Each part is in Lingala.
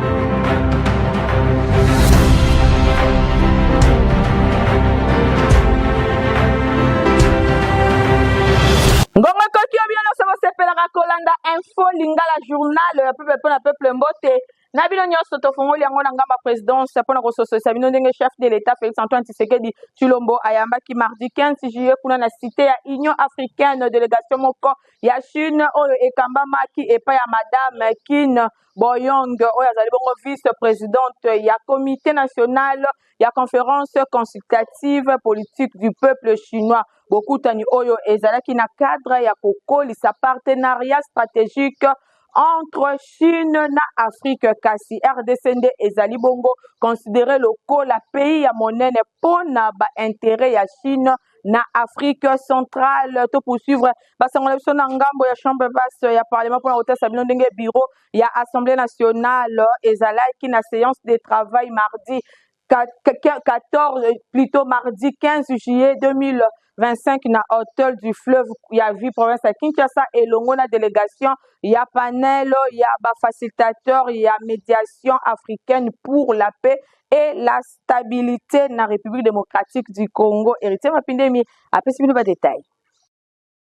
Ngongo koki obino sobo sepelaka kolanda info lingala journal peuple mbote na bino nyonso tofongoli yango na ngamba présidence mpona kosososa bino ndenge chef de l'état Félix Antoine Tshisekedi Tshilombo ayambaki mardi 15 juillet kuna na cité ya Union africaine délégation moko ya Chine oyo ekambamaki epai ya madame Qin Boyong oyo azali bongo vice présidente ya comité national ya conférence consultative politique du peuple chinois. Bokutani oyo ezalaki na cadre ya kokolisa partenariat stratégique entre Chine na Afrique kasi RDC nde ezali bongo considéré lokola pays ya monene pona ba intérêt ya Chine na Afrique centrale. To poursuivre basangola biso na ngambo ya chambre basse ya parlement pona kotesa bino ndenge bureau ya assemblée nationale ezalaki na séance de travail mardi 15 juillet 2025 na hôtel du fleuve ya vie province ya Kinshasa elongo na délégation ya panel ya facilitateur ya médiation africaine pour la paix et la stabilité na République démocratique du Congo. Héritier Mapindemi apesi bino ba détail.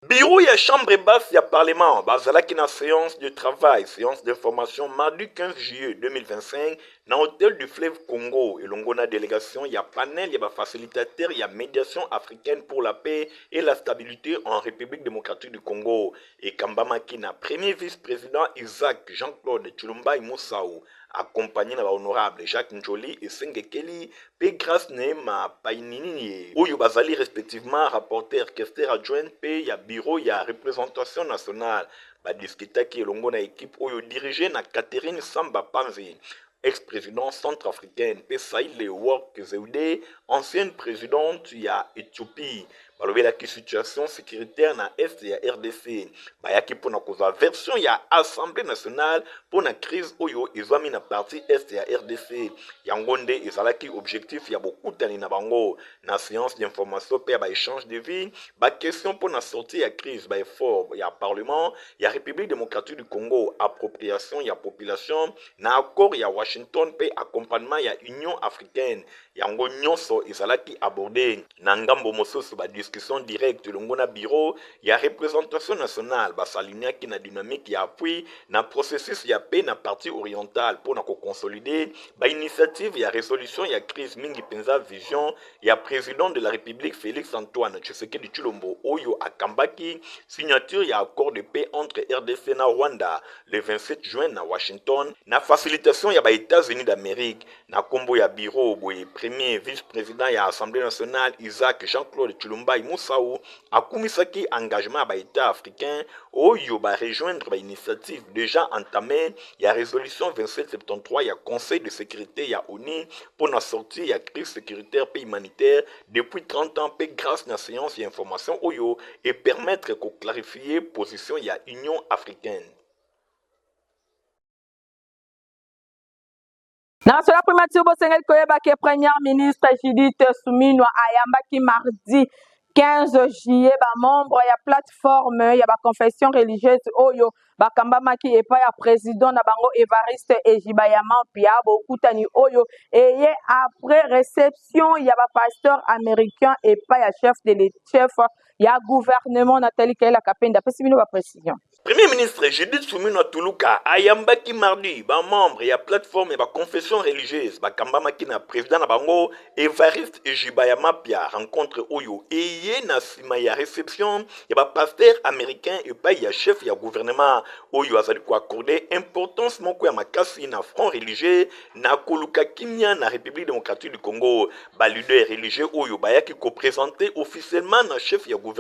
Bureau ya chambre basse ya parlement bazalaki na séance de travail, séance d'information mardi 15 juillet 2025 na hôtel du fleuve Congo elongo na délégation ya panel ya facilitateur ya médiation africaine pour la paix et la stabilité en République démocratique du Congo et kambamaki na premier vice-président Isaac Jean-Claude Tshilombo Moussao accompagné na honorable Jacques Njoli et Sengekeli pe grâce Neema Painini oyo bazali respectivement rapporteur questeur adjoint pe ya bureau ya représentation nationale badiskitaki elongo na équipe oyo dirigé na Catherine Samba Panzi ex-présidente centrafricaine pe Saïle Work Zewde ancienne présidente ya Éthiopie balobelaki situation sécuritaire na est ya RDC bayaki pona kozwa version ya Assemblée nationale pona crise oyo ezwami na parti est ya RDC yango nde ezalaki objectif ya bokutani na bango na séance d'information pe ba échange de vie ba question pona sortie ya crise ba effort ya parlement ya République démocratique du Congo appropriation ya population na accord ya Washington pe accompagnement ya Union africaine yango nyonso ezalaki abordé na ngambo mosusu ba discussion directe longo na bureau ya représentation nationale basaliniaki na dynamique ya appui na processus ya paix na partie orientale pour na consolider ba initiative ya résolution ya crise mingi penza vision ya président de la République Félix Antoine Tshisekedi Tshilombo oyo akambaki signature ya accord de paix entre RDC na Rwanda le 27 juin na Washington na facilitation ya ba États-Unis d'Amérique na kombo ya bureau boye premier vice-président ya Assemblée nationale Isaac Jean-Claude Tshilombo Moussao akumisaki engagement ba État africain oyo ba rejoindre ba initiative déjà entamée ya résolution 2773 ya Conseil de sécurité ya ONU pour na sortie ya crise sécuritaire et humanitaire depuis 30 ans pe grâce na séance ya information oyo et permettre ko clarifier position ya Union africaine. Na cela primature bosengeli koyebaki premier ministre Judith Suminwa ayambaki mardi 15 juillet ba membre ya plateforme ya ba confession religieuse oyo bakambamaki epai ya président na bango Evariste Ejibayama pia bokutani oyo eye après réception ya ba pasteur américain epai ya chef ya gouvernement Nathalie Kaila Kapenda pesi bino ba précision. Premier ministre Judith Suminwa Tuluka ayambaki mardi ba membre ya plateforme ba confession religieuse bakambamaki na président na bango Evariste Ejibayama pia rencontre oyo eye na sima ya réception ya ba pasteur américain epai ya chef ya gouvernement oyo azali ko accorder importance moko ya makasi na front religieux na koluka kimia na République démocratique du Congo ba leader religieux oyo bayaki ko présenter officiellement na chef ya gouvernement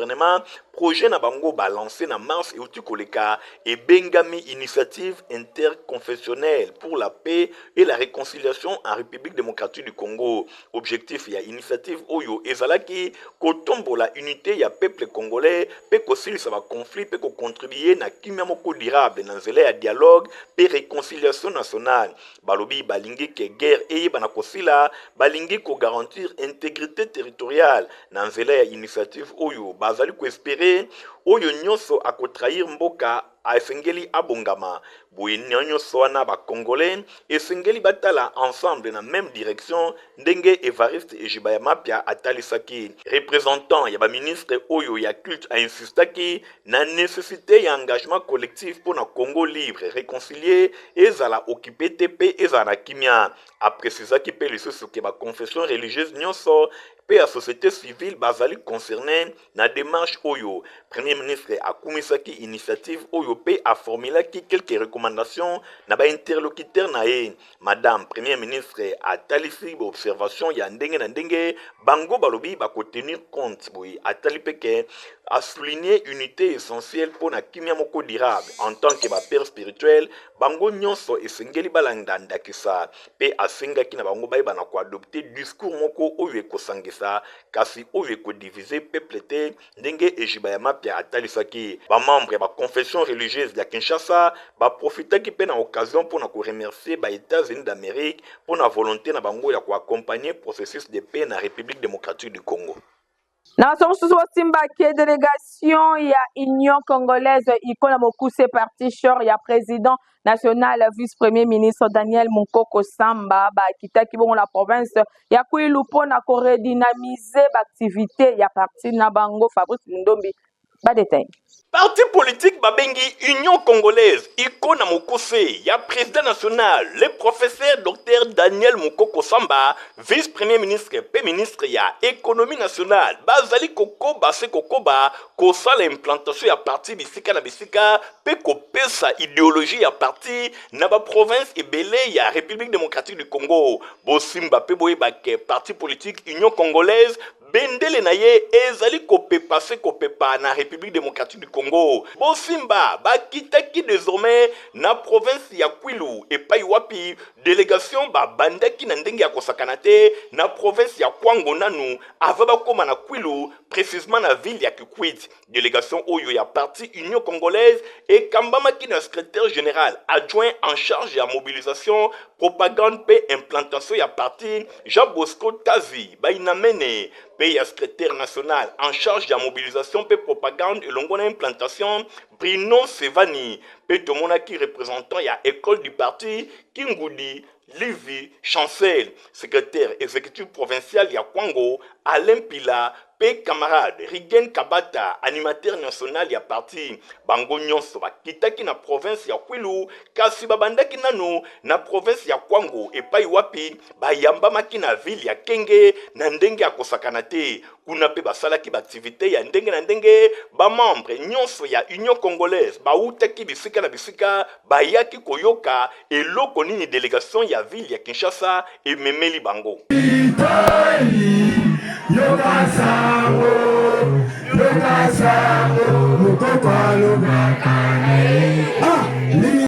projet na bango ba lancé na mars et koleka et bengami initiative interconfessionnelle pour la paix et la réconciliation en République démocratique du Congo. Objectif ya initiative oyo ezalaki kotombola unité ya peuple congolais pe kosilisa ba conflit pe ko contribuer na kimia moko durable na nzela ya dialogue pe réconciliation nationale. Balobi balingi ke guerre eye bana kosila balingi ko garantir intégrité territoriale na nzela ya initiative oyo bazali ko espérer oyo nyonso akotrahir mboka esengeli abongama boye nyonso wana bacongolais esengeli batala ensemble na même direction ndenge Evariste Ejiba ya Mapia atalisaki. Représentant ya baministre oyo ya culte ainsistaki na nécessité ya engagement collectif pour na Congo libre réconcilié ezala occupé te pe ezala na kimia. Aprécisaki pe lisusu ke baconfession religieuse nyonso pe la société civile bazali concerné na démarche oyo. Premier ministre akumisaki initiative oyo pe a formulaki quelques recommandations na ba interlocuteur na ye. Madame Premier ministre a talisi observation ya ndenge na ndenge bango balobi bako tenir compte boy atali peke a souligné unité essentielle pour na kimia moko durable en tant que ba père spirituel bango nyonso esengeli balanda ndakisa pe asengaki na bango baye bana ko adopter discours moko oyo ekosangisa kasi oyo ekodiviser peuple te ndenge Ejiba ya Mapia atalisaki. Ba membre ba confession religieuse ya Kinshasa ba profitaki pe na occasion pour na ko remercier ba États-Unis d'Amérique pour na volonté na bango ya ko accompagner processus de paix na République démocratique du Congo. Na somususu osimba ke délégation ya Union congolaise ikona mokuse parti short ya président national vice-premier ministre Daniel Mukoko Samba bakitaki bongo la province ya Kwilu pona ko redynamiser l'activité ya parti na bango. Fabrice Ndombi ba détail. Parti politique babengi Union congolaise ikona mokuse ya président national le professeur Dr Daniel Mukoko Samba vice-premier ministre pe ministre ya économie nationale bazali kokoba se kokoba kosala implantation ya parti bisika na bisika pe kopesa idéologie ya parti na ba province ebele ya République démocratique du Congo. Bosimba pe boyeba ke parti politique Union congolaise bendele na ye ezali kopepa na République démocratique du Congo. Bosimba bakitaki désormais na province ya Kwilu epai wapi délégation bandaki na ndenge ya kosakana te na province ya Kwango nanu ava bakoma na Kwilu précisément na ville ya Kikwit. Délégation oyo ya parti Union congolaise ekambamaki na secrétaire général adjoint en charge ya mobilisation propagande pe implantation ya parti Jean Bosco Tazi bainamene pe ya secrétaire national en charge de la mobilisation pe propagande et longona implantation Bruno Sevani pe tomonaki représentant ya école du parti Kingudi Livi Chancel, secrétaire exécutif provincial ya Kwango Alain Pila pe camarade Rigen Kabata, animateur national ya parti bango nyonso bakitaki na province ya Kwilu kasi babandaki nano na province ya Kwango epai wapi bayambamaki na ville ya Kenge na ndenge ya kosakana te kuna pe basalaki baaktivité ya ndenge na ndenge bamembre nyonso ya Union congolaise bautaki bisika na bisika bayaki koyoka eloko nini délégation ya ville ya Kinshasa ememeli bango.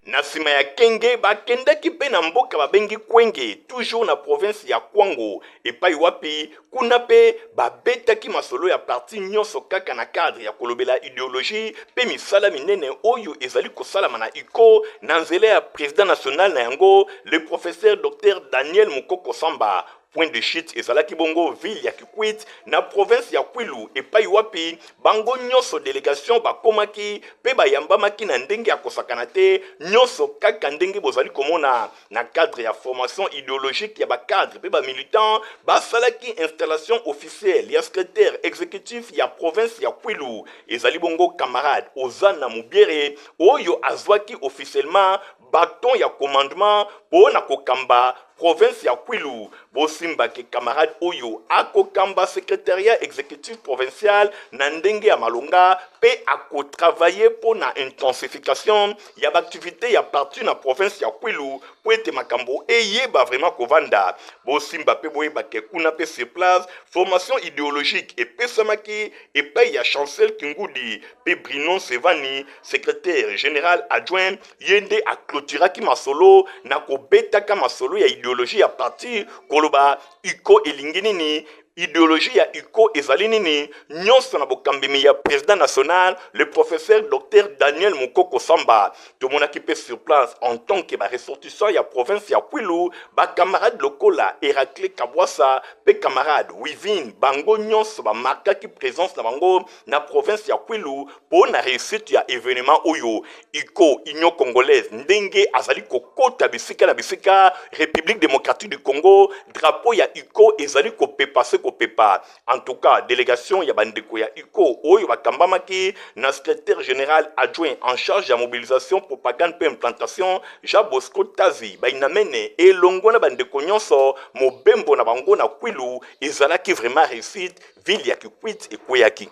Na sima ya Kenge bakendaki pe na mboka babengi Kwenge toujours na province ya Kwango epai wapi kuna pe babetaki masolo ya parti nyonso kaka na cadre ya kolobela idéologie pe misala minene oyo ezali kosalama na iko na nzela ya président national na yango le professeur Dr Daniel Mukoko Samba. Point de chute ezalaki bongo ville ya Kikwit na province ya Kwilu epai wapi bango nyonso délégation bakomaki pe bayambamaki na ndenge ya kosakana te nyonso kaka ndenge bozali komona na cadre ya formation idéologique ya bacadre pe bamilitant basalaki installation officielle ya secrétaire exécutif ya province ya Kwilu ezali bongo camarade Ozana Mubiere oyo azwaki officiellement bâton ya commandement pona kokamba province ya Kwilu. Bosimba ke camarade oyo akokamba secrétariat exécutif provincial na ndenge ya malonga pe ako travailler pour na intensification ya activité ya parti na province ya Kwilu po ete makambo eyeba vraiment kovanda. Bosimba pe boyeba ke kuna pe sur place formation idéologique epesamaki epai ya Chancel Kingudi pe Bruno Sevani secrétaire général adjoint yende a clôturaki masolo na kobetaka masolo ya idéologie ya parti koloba iko elinginini idéologie ya UCO ezali nini nyonso na bokambimi ya président national le professeur Dr Daniel Mukoko Samba tomonaki pe sur place en tant que ressortissant ya province ya Kwilu camarade lokola Héraclé Kabwasa pe camarade Wivin bango nyonso marquaki présence na bango na province ya Kwilu pour na réussite ya événement oyo UCO Union Congolaise ndenge azali kokota bisika na bisika République démocratique du Congo drapeau ya UCO ezali kopepase kopepa. En tout cas, délégation ya bandeko ya UCO oyo bakambamaki na secrétaire général adjoint en charge de la mobilisation, propagande et implantation Jean Bosco Tazi bainamene elongo na bandeko nyonso mobembo na bango na Kwilu ezalaki vraiment réussite ville ya Kikwit et Kweyaki.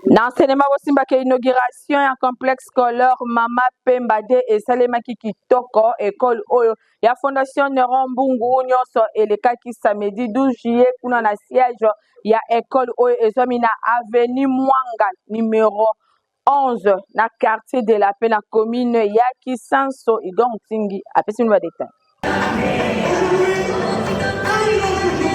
Na enseignement bosimba ke inauguration ya complexe scolaire Mama Pemba de esalemaki kitoko école oyo ya fondation Neron Mbungu nyonso elekaki samedi 12 juillet kuna na siège ya école oyo ezwami na avenue Mwanga numéro 11 na quartier de la Paix na commune ya Kisanso Idon Tingi apesi nous détail.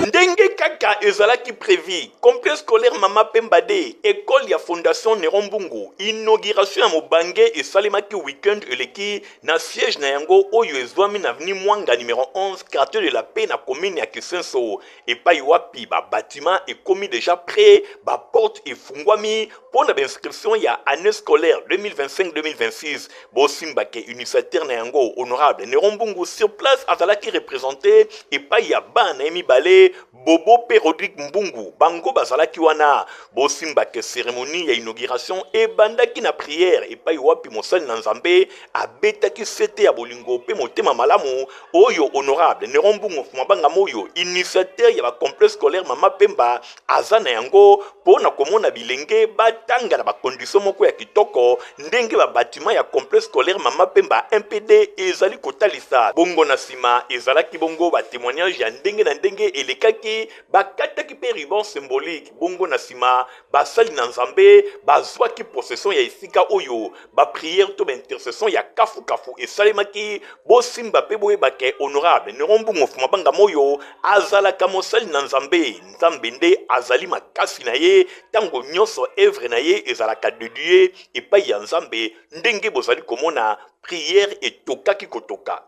Ndenge kaka ezalaki prévu complexe scolaire Mama Pemba de école ya fondation Neron Mbungu inauguration ya mobange esalemaki weekend eleki na siège na yango oyo ezwami na avenue Mwanga numéro 11 quartier de la Paix na commune ya Kisenso epai wapi ba bâtiment ekomi déjà prêt ba porte efungwami pour la inscription ya année scolaire 2025-2026 bosimba ke initiateur na yango honorable Neron Mbungu sur place azalaki représenté epai ya bana emibale Bobo pe Rodrigue Mbungu bango bazalaki wana bosimba ke cérémonie ya inauguration e bandaki na prière et pa wapi mosali na nzambe abetaki sete ya bolingo pe motema malamu oyo honorable Neron Mbungu mabanga moyo initiateur ya ba complexe scolaire Mama Pemba azana yango pona komona bilenge batanga na ba condition moko ya kitoko ndenge ba bâtiment ya complexe scolaire Mama Pemba MPD ezali kotalisa bongo na sima ezalaki bongo ba témoignage ya ndenge na ndenge elekaki bakataki pe ruban symbolique bongo na sima basali na nzambe bazwaki possession ya esika oyo ba prière to ba intercession ya kafu esalemaki bosimba pe boyebake honorable Neron Mbungu mabanga moyo azalaka mosali na nzambe nde azali makasi na ye tango nyonso œuvre na ye ezalaka dédié epai ya nzambe ndenge bozali komona prière etokaki kotoka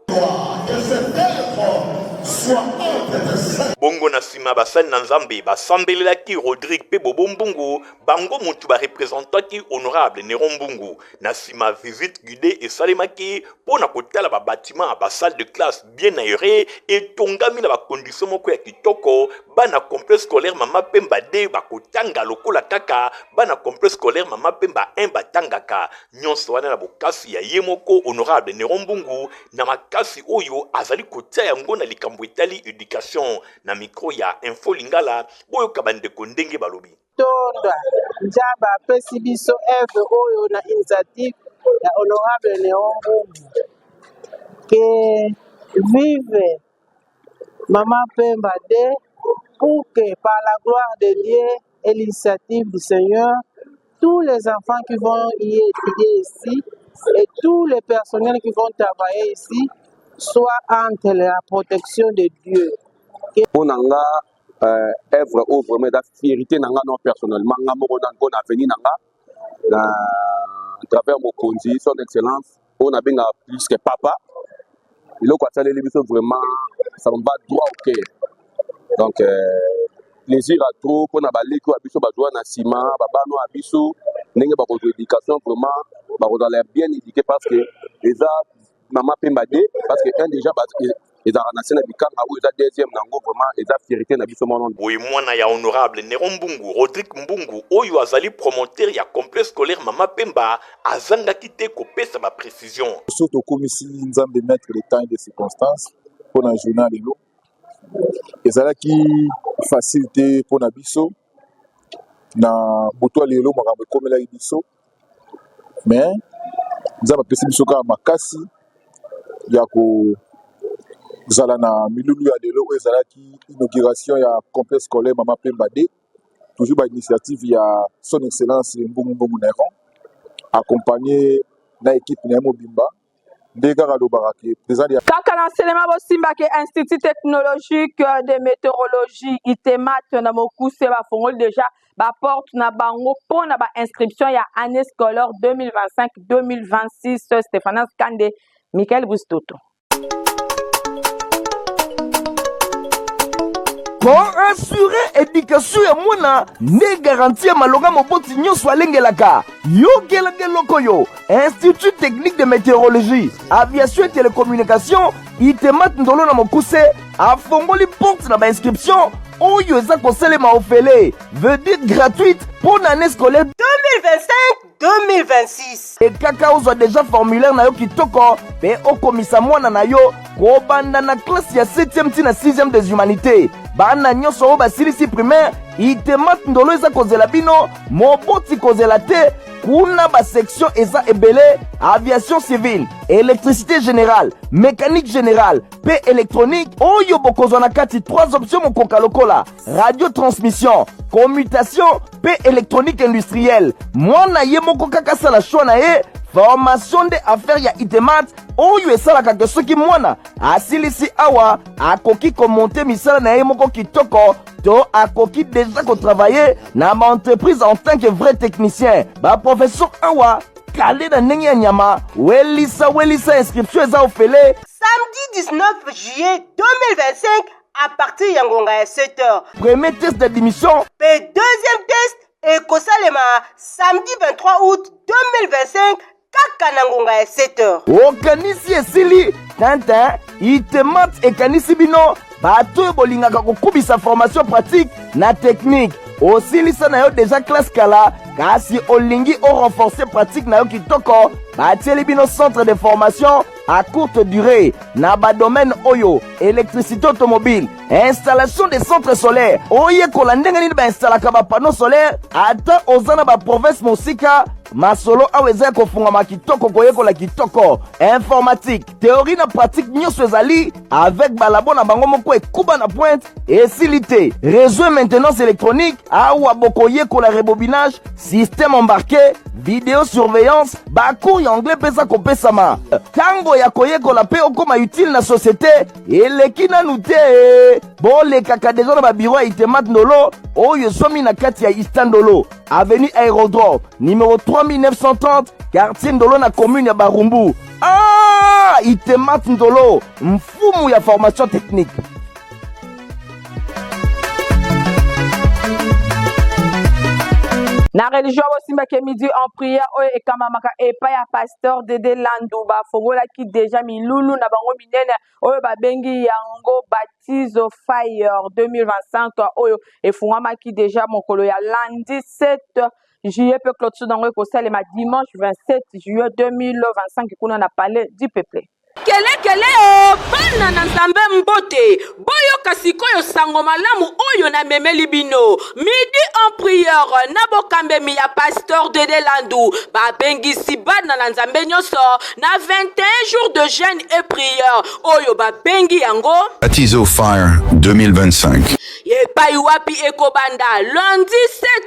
bongo na sima basali na nzambe basambelelaki Rodrigue pe Bobo Mbungu bango mutu barepresentaki honorable Neron Mbungu na sima visite guidée esalemaki pona kotala ba bâtiment ba salle de classe bien aéré etongami na ba condition moko ya kitoko bana complexe scolaire Mama Pemba de bakotanga lokola kaka bana complexe scolaire Mama Pemba 1 batangaka nyonso wana na bokasi ya yemoko honorable Neron Mbungu na makasi oyo azali kotia yango na likambo etali éducation na micro ya Info Lingala boyo kabandeko ndenge balobi tonda njaba apesi biso eve oyo na initiative ya honorable Neron Mbungu que vive Mama Pemba de pour que par la gloire de Dieu et l'initiative du Seigneur tous les enfants qui vont y étudier ici et tous les personnels qui vont travailler ici soient entre la protection de Dieu. Pour nanga œuvre ou vraiment da fierté nanga non personnellement nga moko na bon avenir nanga à travers mon conduit son excellence on a bien plus que papa il a quoi ça les biso vraiment ça me bat droit au cœur donc plaisir à trop pour na baliki wa biso bazwa na ciment babano a biso ndenge ba ko éducation vraiment ba ko l'air bien éduqué parce que déjà Mama Pemba de parce que un déjà ils ont ranassé na bikanga ou ils ont deuxième nango vraiment ils ont fierté na biso mono oui mwana ya honorable Neron Mbungu Rodrigue Mbungu oyo azali promoteur ya complexe scolaire Mama Pemba azanga kite kopesa ba précision surtout comme ici nzambe mettre le temps et les circonstances pour un journal lelo ezalaki facilité pour na biso na buto lelo makambo komela biso mais nzambe apesi biso kaka makasi ya ko zala na milulu ya lelo ezalaki inauguration ya complexe scolaire Mama Pemba de toujours ba initiative ya son excellence Mbungu Neron accompagné na équipe na Mobimba nde kaka alobaka ke présent ya kaka na nselema bosimba ke institut technologique de météorologie itemat na mokuse bafongoli déjà baporte na bango mpo na bainscription ya année scolaire 2025-2026. Stéphanas Kande, Michael Bustoto. Pour assurer éducation ya mwana ne garantir malonga moboti nyonso alengelaka yokelaka eloko yo. Institut technique de météorologie aviation et télécommunication itemat ndolo na mokuse afongoli porte na bainscription oyo eza kosalema ofele veut dire gratuite pour l'année scolaire 2025-2026. et kaka ozwa déjà formulaire na yo kitoko pe okomisa mwana na yo kobanda na classe ya 7e ti na 6e des humanités. Bana nyonso oyo basilisi primaire itemat ndolo eza kozela bino moboti kozela te kuna basection eza ebele aviation civile, électricité générale, mécanique générale pe électronique oyo bokozwa na kati 3 options mokoka lokola radio transmission, commutation pe électronique industrielle. Mwana ye moko kaka sala choix na ye formation de affaires ya itemat oyo esalaka ke soki mwana asilisi awa akoki komonte misala na ye moko kitoko to akoki deja kotravailler na baentreprise en tant que vrai technicien. Baprofession awa kale na ndenge ya nyama welisa inscription eza ofele Samedi 19 juillet 2025 à partir ya ngonga ya 7h. premier test d'admission Pe deuxième test ekosalema samedi 23 août 2025 kaka na ngonga ya 7h. okanisi esili tintin itemat ekanisi bino bato oyo bolingaka kokubisa formation pratique na technique osilisa na yo deja classe kala kasi olingi renforcer pratique na yo kitoko batieli bino centre de formation à courte durée na badomaine oyo électricité automobile, installation des centres solaires oyekola ndenge nini bainstallaka bapanneau solaire ata oza na baprovince mosika masolo awa eza kofungama kitoko koyekola kitoko informatique théorie na pratique nyonso ezali avec balabo na bango moko ekuba na pointe esili te réseau et maintenance électronique awa bokoyekola rebobinage système embarqué vidéosurveillance bacours ya anglais pesa kopesama tango ya koyekola pe okoma utile na société eleki nanu te bolekaka deja na babiro ya itemat ndolo oyo esomi na kati ya istandolo avenue aérodrome numéro 3930 quartier ndolo na commune ya barumbu. Itemat ndolo mfumu ya formation technique. Na religion bosimba ke midi en prière oyo ekamamaka epai ya pasteur Dede Landu bafongolaki deja milulu na bango minene oyo babengi yango baptizo fire 2025 oyo efungwamaki deja mokolo ya lundi 7 juillet pe clôture dango ekosalema dimanche 27 juillet 2025 kuna na palais du peuple. Kele o bana na nzambe mbote boyoka sikoyo sango malamu oyo na memeli bino midi en prière na bokambemi ya pasteur Dede Landu babengisi bana na nzambe nyonso na 21 jours de jeûne et prière oyo babengi yango Baptizo Fire 2025. Yepai wapi ekobanda lundi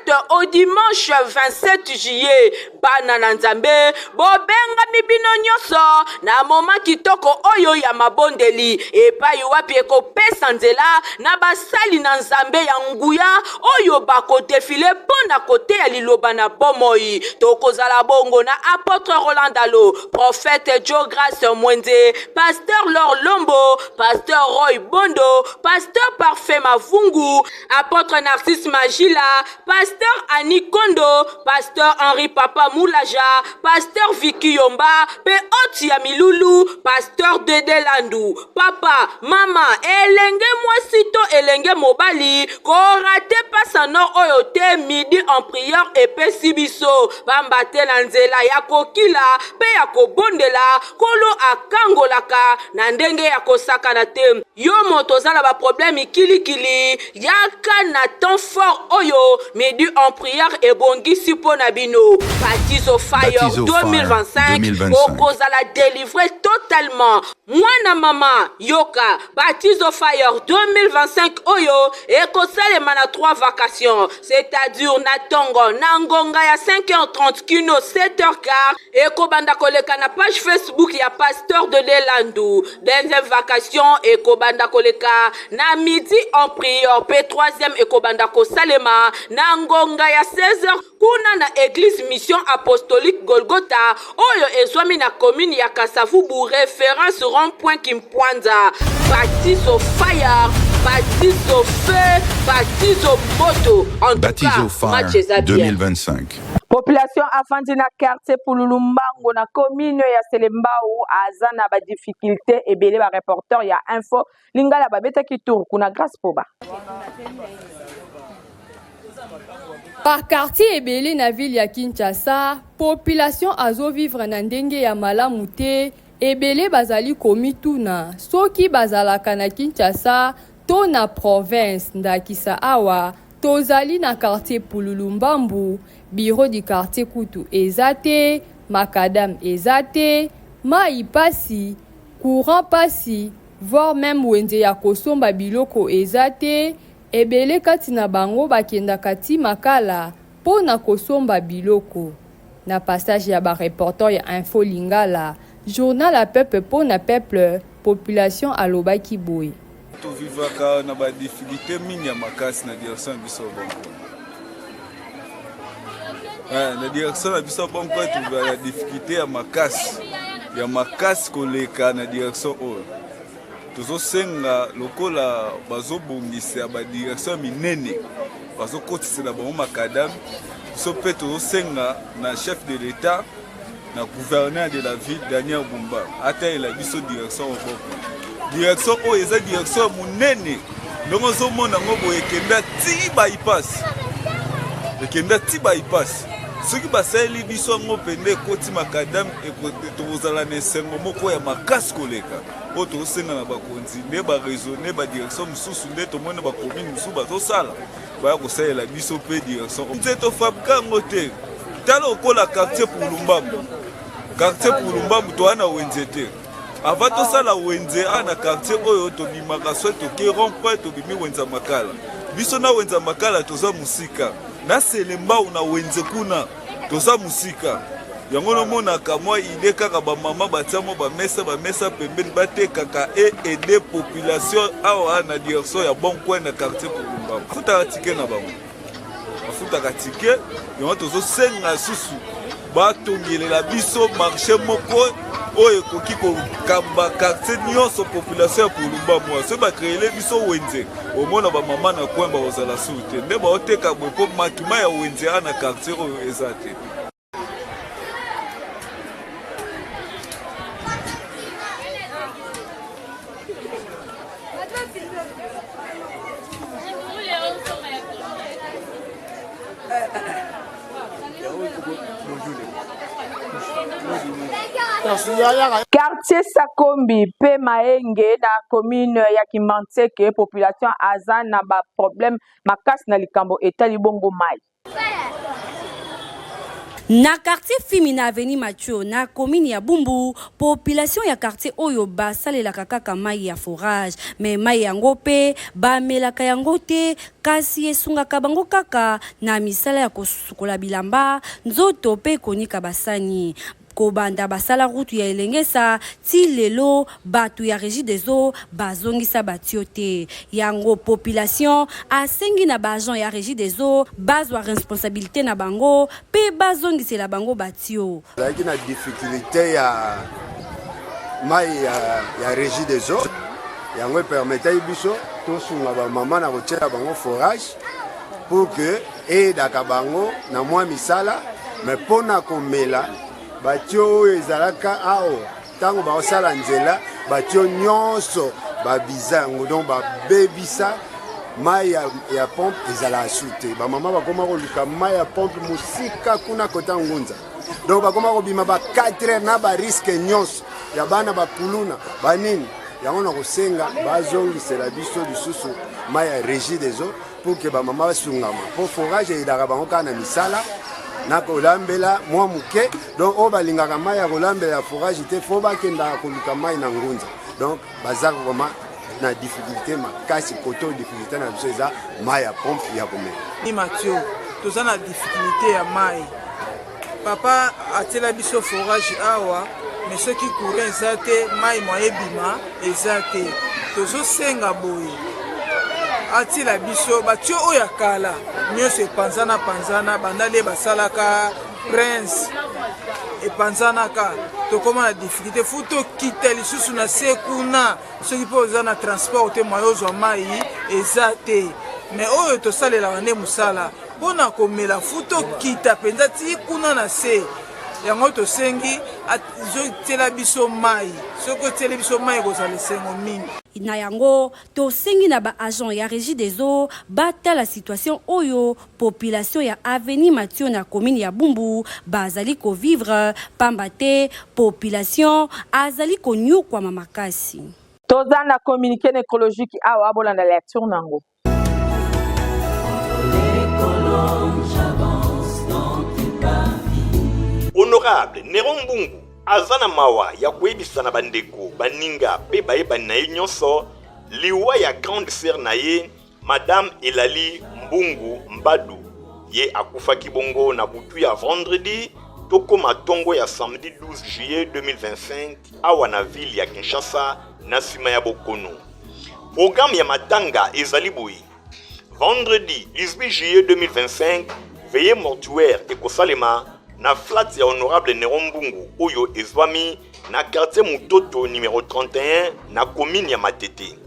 7 au dimanche 27 juillet bana na nzambe bobenga mibino nyonso na moma kitoko oyo ya mabondeli epai wapi ekopesa nzela na basali na nzambe ya nguya oyo bakodefile pona kote ya liloba na bomoi tokozala bongo na apôtre Roland Dalo, prophète Joe Grace Mwende, pasteur Lor Lombo, pasteur Roy Bondo, pasteur Parfait Mavungu, apôtre Narcisse Magila, pasteur Annie Kondo, pasteur Henri Papa Moulaja, pasteur Vicky Yomba, pe oti ya milulu, pasteur Dede Landu, papa, mama, elenge mwasito elenge mobali, korate pasano oyo te midi en prière epe sibiso, bambate na nzela ya kokila, pe ya kobondela, kolo akangolaka, na ndenge ya kosaka na te. Yo moto zala ba problème kilikili, yaka na temps fort oyo, midi en prière ebongisi po na bino. Baptizo Fire 2025, okozala délivré totalement. Mwana mama, yoka, Baptizo Fire 2025. 2025 oyo ekosalema na 3 vacations, c'est-à-dire na tongo na ngonga ya 5h30 kino 7h15 ekobanda koleka na page Facebook ya Pasteur de Delandu. Deuxième vacation ekobanda koleka na midi en prière, pe troisième ekobanda kosalema na ngonga ya 16h kuna na église mission apostolique Golgotha oyo ezwami na commune ya Kasavubu, référence rond-point Kimpwanza. Baptise au fire, baptise au feu, baptise au moto. En tout Baptise cas, au fire match est 2025. Population afandi na quartier Pululumbango na commune ya Selembao aza na ba difficulté ebele ba reporter ya info lingala babeta kitour kuna grâce poba. Par quartier ebele na ville ya Kinshasa, population azo vivre na ndenge ya malamu te, ebele bazali komituna soki bazalaka na Kinshasa to na province ndakisa awa tozali na quartier Pululumbambu, bureau du quartier Kutu ezate, makadam ezate, mai pasi, courant pasi, voire même wenze ya kosomba biloko ezate, ebele kati na bango bakenda kati makala po na kosomba biloko. Na passage ya ba reporter ya info lingala, journal à peuple po na peuple, population alobaki boy. To vivaka na ba difficulté mingi ya makasi na direction biso bongo. Na direction na biso bongo to ba difficulté ya makasi koleka na direction oyo. Tozosenga lokola bazobongisa ba direction minene. Bazokotisa na bango makadam. Biso pe tozosenga na chef de l'État na gouverneur de la ville Daniel Bumba. Ata ela biso direction oboko. Direction oyo eza direction munene ndongo zomona ngobo ekenda ti bypass soki basali biso ngo pende koti makadam ekozala na esengo moko ya makasi koleka oyo tosenga na bakonzi nde baraisonne badirection mosusu nde tomona bakomine mosusu bazosala baya kosalela biso mpe direction nze tofabika yango te tala okola quartier Pulumbangu toa na wenze te. Avant tout ça, la wenze na quartier oyo tobimaka so toke rond-point tobimi wenza makala. Biso na wenza makala toza musika. Na Selembao na wenze kuna toza musika. Yango no mona ka moi ide kaka ba mama batiamo ba mesa pembeni batekaka aider population awa na direction ya bon coin na quartier Pulumbangu. Futa tike na bango. Futa ka tike, yango tozo senga susu. Batongelela biso marché moko oyo koki kokamba quartier nyonso population ya Pulumbangu so bakreele biso wenze omona bamama na coin bazala sute nde baoteka boye mpo makima ya wenze na quartier oyo eza te. Quartier Sakombi pe Maenge na commune ya Kimanteke, population aza na ba problème makasi na likambo etali bongo mai. Na quartier Fimina Avenue Mathieu na commune ya Bumbu, population ya quartier oyo basalelaka kaka mai ya forage, mais mai yango pe bamelaka yango te kasi esungaka bango kaka na misala ya kosukola bilamba nzoto pe konika basani. Kobanda basala route ya elengesa ti lelo batu ya régie des eaux bazongisa batiote yango population asengi na bagent ya régie des eaux bazwa responsabilité na bango pe bazongisela bango batio laki na difficulté ya mai ya régie des eaux yango permettait biso to sunga ba mama na kotiela bango forage pour que edaka bango na mwa misala mais pona komela batio ezalaka ao tango baosala nzela batio nyonso babiza yango donc babebisa mai ya pompe ezala asute bamama bakoma koluka mai ya pompe mosika kuna kota ngunza donc bakoma kobima ba 4 heures na bariske nyonso ya bana bakuluna banini yango na kosenga bazongisela biso lisusu mai ya régie des eaux pour que bamama basungama po forage eyidaka bango kaka na misala na kolambela mwa muke donc o balingaka mai ya kolambela ya forage te fo bakendaka koluka mai na ngunza donc bazaka koma na difficulté makasi koto difficulté na biso eza mai ya pompe ya komela. Ni Mathieu toza na difficulté ya mai. Papa atela biso forage awa mais soki courant eza te mai moye bima eza te tozosenga boye atila biso batio oyo ya kala nyonso epanzana bandale basalaka prince epanzanaka tokoma na difficulté fu tokita lisusu na se kuna soki mpo oza na transport te moye ozwa mai eza te mais oyo tosalelaka nde mosala mpo na komela fu tokita mpenza ti kuna na se yango tosengi azotela biso mai soki oteli biso mai ekozala esengo mingi na yango tosengi na baagent ya régie des eaux batala situation oyo population ya avenue Mathieu na commune ya Bumbu bazali kovivre pamba te population azali konyukwama makasi. Toza na communiqué écologique awa bolanda lecture nango. Honorable Néron Mbungu azana mawa ya koyebisa na bandeko baninga pe bayebani na ye nyonso liwa ya grande sœur na ye Madame Elali Mbungu Mbadu ye akufaki bongo na butu ya vendredi tokoma tongo ya samedi 12 juillet 2025 awa na ville ya Kinshasa na sima ya Bokono. Programme ya matanga ezali boye. Vendredi 18 juillet 2025 veillée mortuaire ekosalema na flat ya honorable Néron Mbungu oyo ezwami na quartier Mutoto numéro 31 na commune ya Matete.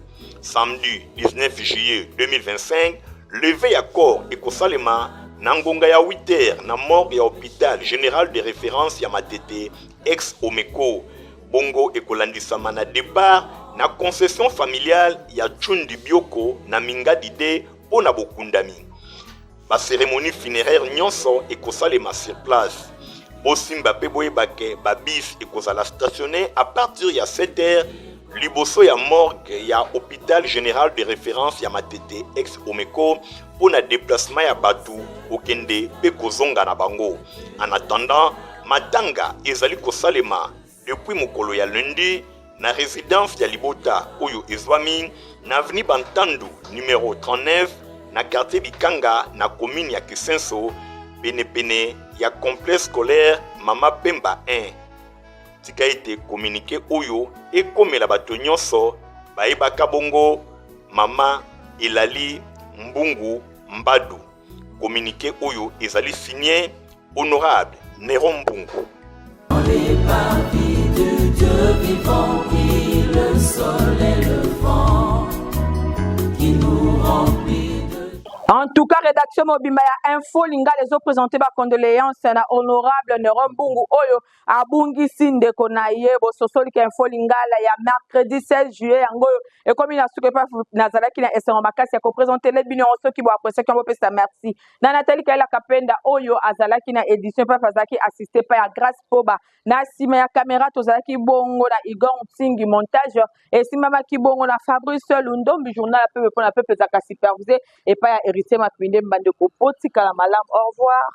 Samedi 19 juillet 2025 levée ya corps ekosalema na ngonga ya 8h na morgue ya hôpital général de référence ya Matete ex Omeko. Bongo ekolandisama na départ na concession familiale ya Tchundi Bioko na Mingadide po na Bokundami. Ba cérémonie funéraire nyonso ekosalema sur place. Bosimba pe boyebake ba bis ekozala stationné à partir ya 7h liboso ya morgue ya hôpital général de référence ya Matete ex Omeko pour na déplacement ya batu okende pe kozonga na bango. En attendant, matanga ezali kosalema depuis mokolo ya lundi na résidence ya Libota oyo ezwami na avenue Bantandu numéro 39 na quartier Bikanga na commune ya Kisenso pene ya complexe scolaire Mama Pemba 1. Tika ete communiqué oyo ekomela bato nyonso bayebaka bongo Mama Elali Mbungu Mbadu. Communiqué oyo ezali signé honorable Néron Mbungu. Dans les parvis de Dieu vivant, qui le soleil, le vent, qui nous remplit de... En tout cas, rédaction Mobimba ya info linga les autres présentés par condoléances na honorable Néron Mbungu oyo abungi sinde konaye bo sosoli ka info lingala ya mercredi 16 juillet yango et comme il a souhaité pas nazala ki na essence makasi ya ko présenter les bino ceux qui bo apprécier qui on peut ça merci na Nathalie Kaila Kapenda oyo azala ki na édition pa fazaki assisté par ya Grâce Poba na sima ya caméra tozala ki bongo na Igor Tsingi montage et sima ma ki bongo na Fabrice Lundombi journal peu pour na peuple zaka supervisé et pas ya héritier Mapinde Mbande Kopoti Kala Malam au revoir.